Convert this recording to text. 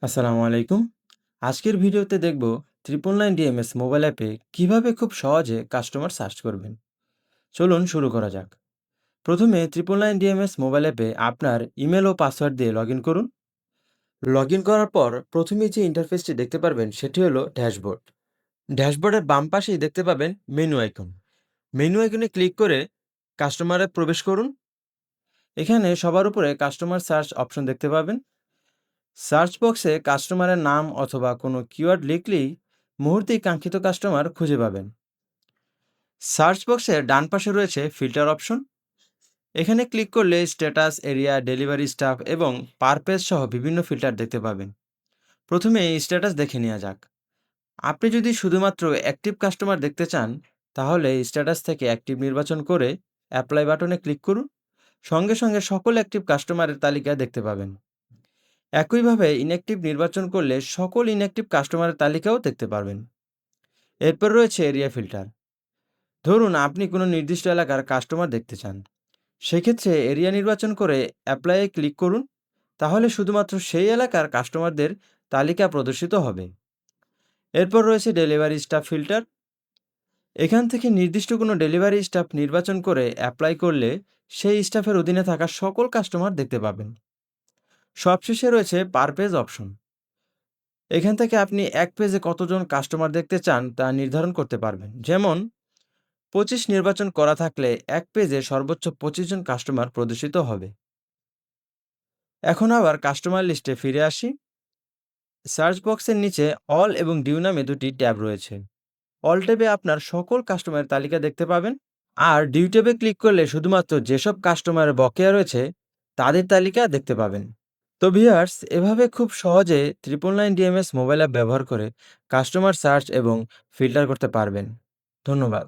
আসসালামু আলাইকুম। আজকের ভিডিওতে দেখব 999 ডিএমএস মোবাইল অ্যাপে কিভাবে খুব সহজে কাস্টমার সার্চ করবেন। চলুন শুরু করা যাক। প্রথমে 999 ডিএমএস মোবাইল অ্যাপে আপনার ইমেল ও পাসওয়ার্ড দিয়ে লগইন করুন। লগইন করার পর প্রথমেই যে ইন্টারফেসটি দেখতে পারবেন সেটি হলো ড্যাশবোর্ড। ড্যাশবোর্ডের বাম পাশেই দেখতে পাবেন মেনু আইকন। মেনু আইকনে ক্লিক করে কাস্টমারে প্রবেশ করুন। এখানে সবার উপরে কাস্টমার সার্চ অপশন দেখতে পাবেন। সার্চ বক্সে কাস্টমারের নাম অথবা কোনো কিওয়ার্ড লিখলেই মুহূর্তেই কাঙ্ক্ষিত কাস্টমার খুঁজে পাবেন। সার্চ বক্সের ডান পাশে রয়েছে ফিল্টার অপশন। এখানে ক্লিক করলে স্ট্যাটাস, এরিয়া, ডেলিভারি স্টাফ এবং পারপেজ সহ বিভিন্ন ফিল্টার দেখতে পাবেন। প্রথমে এই স্ট্যাটাস দেখে নেওয়া যাক। আপনি যদি শুধুমাত্র অ্যাক্টিভ কাস্টমার দেখতে চান, তাহলে স্ট্যাটাস থেকে অ্যাক্টিভ নির্বাচন করে অ্যাপ্লাই বাটনে ক্লিক করুন। সঙ্গে সঙ্গে সকল অ্যাক্টিভ কাস্টমারের তালিকা দেখতে পাবেন। একইভাবে ইনঅ্যাক্টিভ নির্বাচন করলে সকল ইনঅ্যাক্টিভ কাস্টমারের তালিকাও দেখতে পারবেন। এরপর রয়েছে এরিয়া ফিল্টার। ধরুন আপনি কোনো নির্দিষ্ট এলাকার কাস্টমার দেখতে চান, সেক্ষেত্রে এরিয়া নির্বাচন করে অ্যাপ্লাইয়ে ক্লিক করুন। তাহলে শুধুমাত্র সেই এলাকার কাস্টমারদের তালিকা প্রদর্শিত হবে। এরপর রয়েছে ডেলিভারি স্টাফ ফিল্টার। এখান থেকে নির্দিষ্ট কোনো ডেলিভারি স্টাফ নির্বাচন করে অ্যাপ্লাই করলে সেই স্টাফের অধীনে থাকা সকল কাস্টমার দেখতে পাবেন। সবশেষে রয়েছে পার পেজ অপশন। এখান থেকে আপনি এক পেজে কতজন কাস্টমার দেখতে চান তা নির্ধারণ করতে পারবেন। যেমন 25 নির্বাচন করা থাকলে এক পেজে সর্বোচ্চ 25 জন কাস্টমার প্রদর্শিত হবে। এখন আবার কাস্টমার লিস্টে ফিরে আসি। সার্চ বক্সের নিচে অল এবং ডিউ নামে দুটি ট্যাব রয়েছে। অল ট্যাবে আপনার সকল কাস্টমারের তালিকা দেখতে পাবেন, আর ডিউ ট্যাবে ক্লিক করলে শুধুমাত্র যেসব কাস্টমারের বকেয়া রয়েছে তাদের তালিকা দেখতে পাবেন। তো ভিউয়ার্স, এভাবে খুব সহজে 999 ডিএমএস মোবাইল অ্যাপ ব্যবহার করে কাস্টমার সার্চ এবং ফিল্টার করতে পারবেন। ধন্যবাদ।